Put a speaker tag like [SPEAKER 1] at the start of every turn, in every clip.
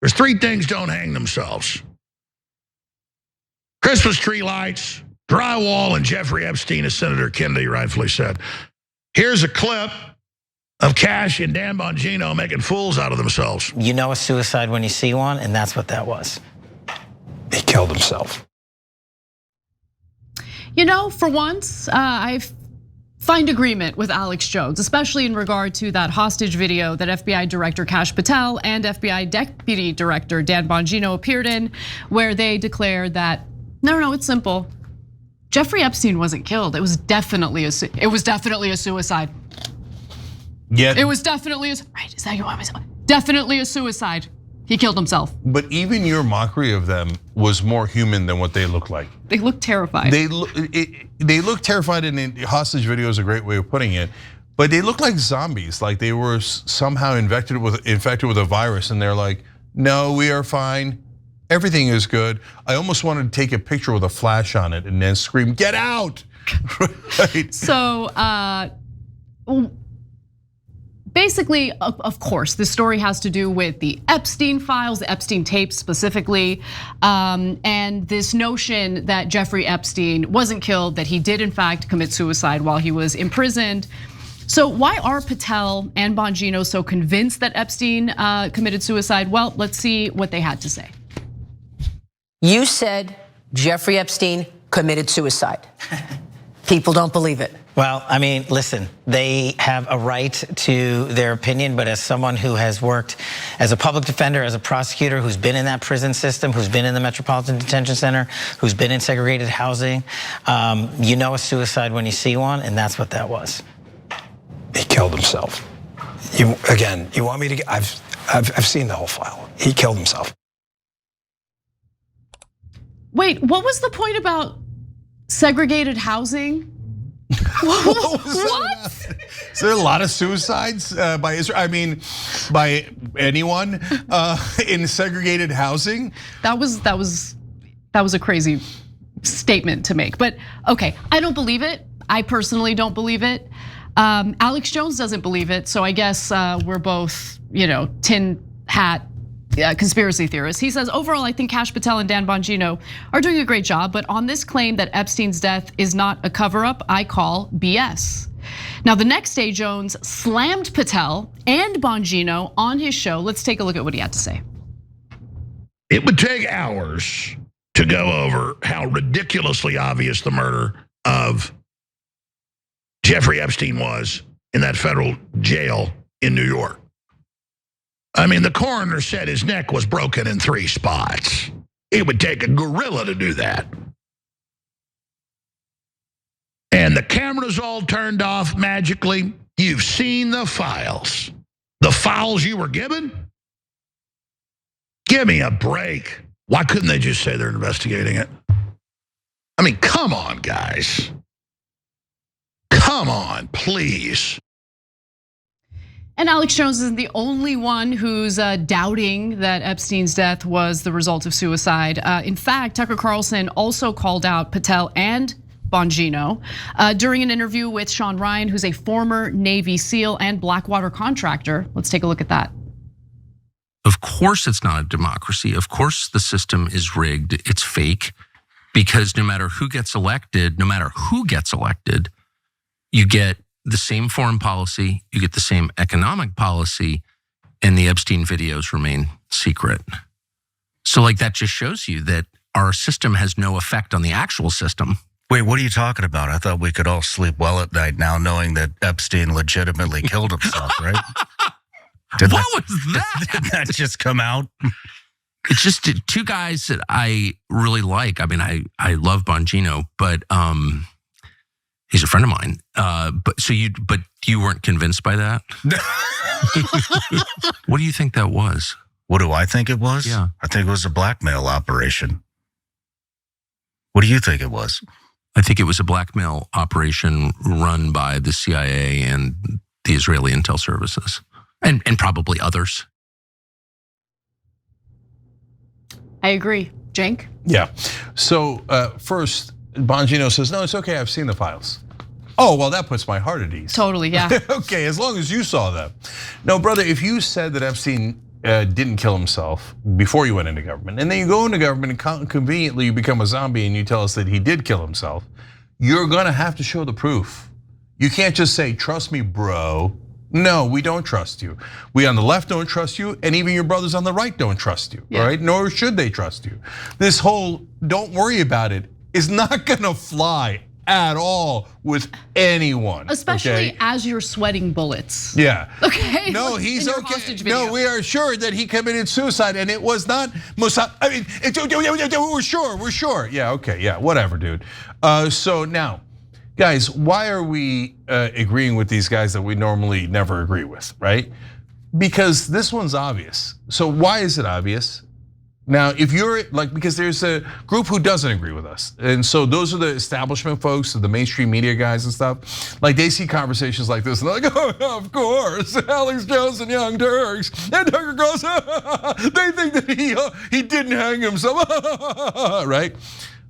[SPEAKER 1] There's three things don't hang themselves: Christmas tree lights, drywall, and Jeffrey Epstein, as Senator Kennedy rightfully said. Here's a clip of Kash and Dan Bongino making fools out of themselves.
[SPEAKER 2] You know a suicide when you see one, and that's what that was.
[SPEAKER 3] He killed himself.
[SPEAKER 4] You know, for once, I find agreement with Alex Jones, especially in regard to that hostage video that FBI Director Kash Patel and FBI Deputy Director Dan Bongino appeared in, where they declared that, no, it's simple. Jeffrey Epstein wasn't killed. It was definitely a suicide.
[SPEAKER 3] Yeah.
[SPEAKER 4] It was definitely right. Is that you want me to say? Definitely a suicide. He killed himself.
[SPEAKER 3] But even your mockery of them was more human than what they looked like.
[SPEAKER 4] They look terrified.
[SPEAKER 3] They look terrified, and hostage video is a great way of putting it. But they look like zombies, like they were somehow infected with a virus, and they're like, "No, we are fine. Everything is good." I almost wanted to take a picture with a flash on it and then scream, "Get out!" Right?
[SPEAKER 4] So basically, of course, this story has to do with the Epstein files, the Epstein tapes specifically, and this notion that Jeffrey Epstein wasn't killed, that he did in fact commit suicide while he was imprisoned. So why are Patel and Bongino so convinced that Epstein committed suicide? Well, let's see what they had to say.
[SPEAKER 5] You said Jeffrey Epstein committed suicide. People don't believe it.
[SPEAKER 2] Well, I mean, listen, they have a right to their opinion, but as someone who has worked as a public defender, as a prosecutor, who's been in that prison system, who's been in the Metropolitan Detention Center, who's been in segregated housing, you know a suicide when you see one, and that's what that was.
[SPEAKER 6] He killed himself. You want me to? I've seen the whole file. He killed himself.
[SPEAKER 4] Wait, what was the point about segregated housing? What?
[SPEAKER 3] Is there a lot of suicides by Israel? I mean, by anyone in segregated housing?
[SPEAKER 4] That was a crazy statement to make. But okay, I don't believe it. I personally don't believe it. Alex Jones doesn't believe it. So I guess we're both, tin hat conspiracy theorists. He says, overall, I think Kash Patel and Dan Bongino are doing a great job, but on this claim that Epstein's death is not a cover-up, I call BS. Now, the next day, Jones slammed Patel and Bongino on his show. Let's take a look at what he had to say.
[SPEAKER 1] It would take hours to go over how ridiculously obvious the murder of Jeffrey Epstein was in that federal jail in New York. I mean, the coroner said his neck was broken in 3 spots. It would take a gorilla to do that. And the cameras all turned off magically. You've seen the files. The files you were given? Give me a break. Why couldn't they just say they're investigating it? I mean, come on, guys. Come on, please.
[SPEAKER 4] And Alex Jones isn't the only one who's doubting that Epstein's death was the result of suicide. In fact, Tucker Carlson also called out Patel and Bongino during an interview with Sean Ryan, who's a former Navy SEAL and Blackwater contractor. Let's take a look at that.
[SPEAKER 7] Of course it's not a democracy. Of course the system is rigged. It's fake, because no matter who gets elected, you get the same foreign policy, you get the same economic policy, and the Epstein videos remain secret. So like that just shows you that our system has no effect on the actual system.
[SPEAKER 8] Wait, what are you talking about? I thought we could all sleep well at night now knowing that Epstein legitimately killed himself, right?
[SPEAKER 7] What was that?
[SPEAKER 8] Did that just come out?
[SPEAKER 7] It's just 2 guys that I really like. I mean, I love Bongino, but he's a friend of mine. But you weren't convinced by that? What do you think that was?
[SPEAKER 8] What do I think it was?
[SPEAKER 7] Yeah.
[SPEAKER 8] I think it was a blackmail operation. What do you think it was?
[SPEAKER 7] I think it was a blackmail operation run by the CIA and the Israeli intel services, and probably others.
[SPEAKER 4] I agree. Cenk?
[SPEAKER 3] Yeah. So first, Bongino says, no, it's okay, I've seen the files. Oh, well, that puts my heart at ease.
[SPEAKER 4] Totally, yeah.
[SPEAKER 3] Okay, as long as you saw them. No, brother, if you said that Epstein didn't kill himself before you went into government, and then you go into government and conveniently you become a zombie and you tell us that he did kill himself, you're gonna have to show the proof. You can't just say, trust me, bro. No, we don't trust you. We on the left don't trust you, and even your brothers on the right don't trust you, all right? Nor should they trust you. This whole don't worry about it is not gonna fly at all with anyone.
[SPEAKER 4] Especially as you're sweating bullets.
[SPEAKER 3] Yeah.
[SPEAKER 4] Okay.
[SPEAKER 3] No, he's okay. No, we are sure that he committed suicide and it was not Mossad. I mean, we're sure. Yeah, okay, yeah, whatever, dude. So now, guys, why are we agreeing with these guys that we normally never agree with, right? Because this one's obvious. So why is it obvious? Now, if you're like, because there's a group who doesn't agree with us. And so those are the establishment folks, the mainstream media guys and stuff. Like they see conversations like this and they're like, oh, of course, Alex Jones and Young Turks. And Tucker Carlson, they think that he didn't hang himself, right?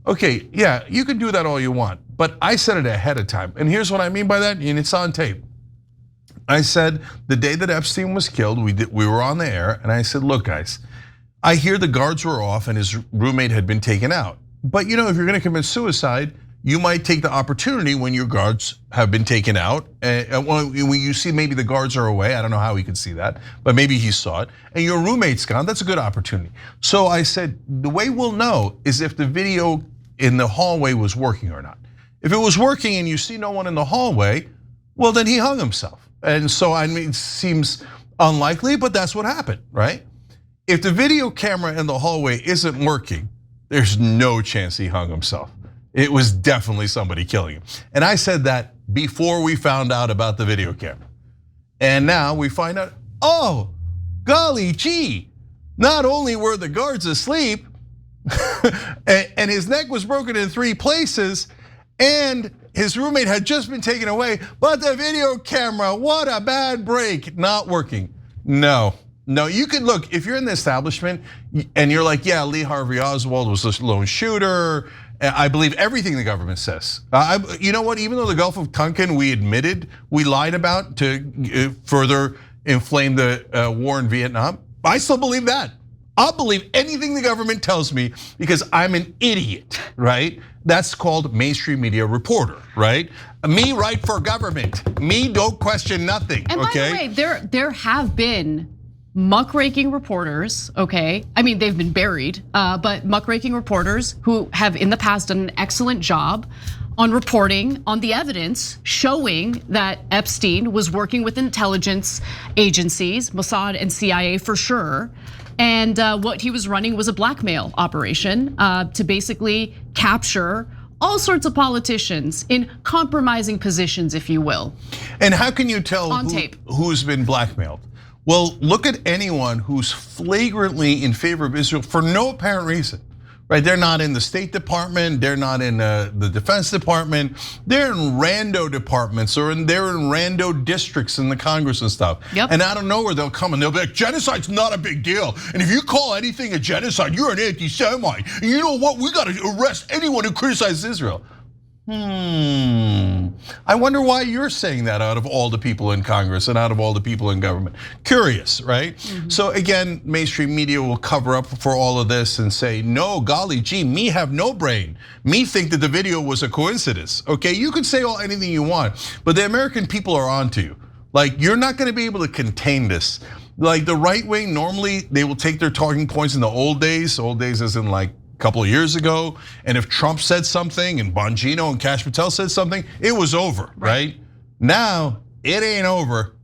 [SPEAKER 3] Okay, yeah, you can do that all you want, but I said it ahead of time. And here's what I mean by that, and it's on tape. I said the day that Epstein was killed, we were on the air, and I said, look, guys, I hear the guards were off and his roommate had been taken out. But if you're gonna commit suicide, you might take the opportunity when your guards have been taken out. And when you see maybe the guards are away, I don't know how he could see that, but maybe he saw it, and your roommate's gone, that's a good opportunity. So I said, the way we'll know is if the video in the hallway was working or not. If it was working and you see no one in the hallway, well then he hung himself. And so I mean, it seems unlikely, but that's what happened, right? If the video camera in the hallway isn't working, there's no chance he hung himself. It was definitely somebody killing him. And I said that before we found out about the video camera. And now we find out, oh, golly gee, not only were the guards asleep, and his neck was broken in 3 places, and his roommate had just been taken away, but the video camera, what a bad break, not working. No, you can look, if you're in the establishment and you're like, yeah, Lee Harvey Oswald was a lone shooter, I believe everything the government says. You know what, even though the Gulf of Tonkin we admitted we lied about to further inflame the war in Vietnam, I still believe that. I'll believe anything the government tells me because I'm an idiot, right? That's called mainstream media reporter, right? Me write for government. Me don't question nothing,
[SPEAKER 4] and
[SPEAKER 3] okay?
[SPEAKER 4] by the way, there have been muckraking reporters, okay? I mean, they've been buried, but muckraking reporters who have in the past done an excellent job on reporting on the evidence showing that Epstein was working with intelligence agencies, Mossad and CIA for sure. And what he was running was a blackmail operation to basically capture all sorts of politicians in compromising positions, if you will.
[SPEAKER 3] And how can you tell who's been blackmailed? Well, look at anyone who's flagrantly in favor of Israel for no apparent reason, right? They're not in the State Department, they're not in the Defense Department, they're in rando departments or they're in rando districts in the Congress and stuff.
[SPEAKER 4] Yep.
[SPEAKER 3] And out of nowhere they'll come and they'll be like, genocide's not a big deal. And if you call anything a genocide, you're an anti-Semite. And you know what, we gotta arrest anyone who criticizes Israel. I wonder why you're saying that out of all the people in Congress and out of all the people in government. Curious, right? So again, mainstream media will cover up for all of this and say, no, golly gee, me have no brain. Me think that the video was a coincidence, okay? You could say anything you want, but the American people are onto you. Like, you're not gonna be able to contain this. Like the right wing, normally they will take their talking points in the old days as in like couple of years ago, and if Trump said something and Bongino and Kash Patel said something, it was over, right? Now, it ain't over.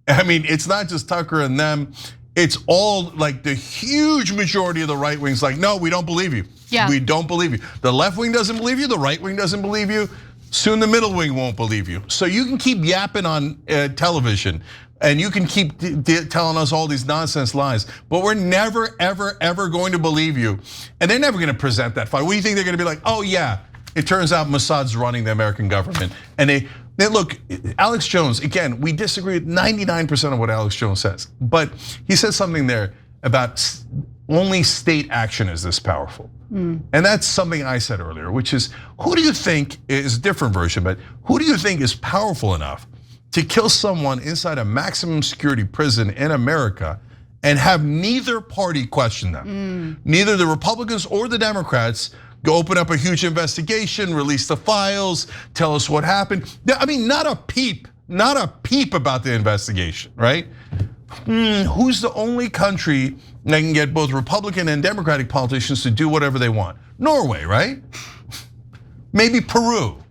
[SPEAKER 3] I mean, it's not just Tucker and them, it's all like the huge majority of the right wing's like, no, we don't believe you.
[SPEAKER 4] Yeah.
[SPEAKER 3] We don't believe you. The left wing doesn't believe you, the right wing doesn't believe you, soon the middle wing won't believe you. So you can keep yapping on television, and you can keep telling us all these nonsense lies, but we're never, ever, ever going to believe you. And they're never gonna present that fight. What do you think they're gonna be like, oh yeah, it turns out Mossad's running the American government. And they look, Alex Jones, again, we disagree with 99% of what Alex Jones says, but he says something there about only state action is this powerful. And that's something I said earlier, which is, who do you think is a different version, but who do you think is powerful enough to kill someone inside a maximum security prison in America and have neither party question them. Neither the Republicans or the Democrats go open up a huge investigation, release the files, tell us what happened. I mean, not a peep about the investigation, right? Who's the only country that can get both Republican and Democratic politicians to do whatever they want? Norway, right? Maybe Peru.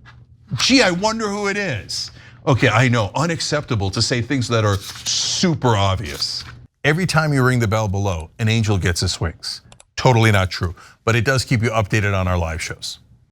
[SPEAKER 3] Gee, I wonder who it is. Okay, I know, unacceptable to say things that are super obvious. Every time you ring the bell below, an angel gets his wings. Totally not true, but it does keep you updated on our live shows.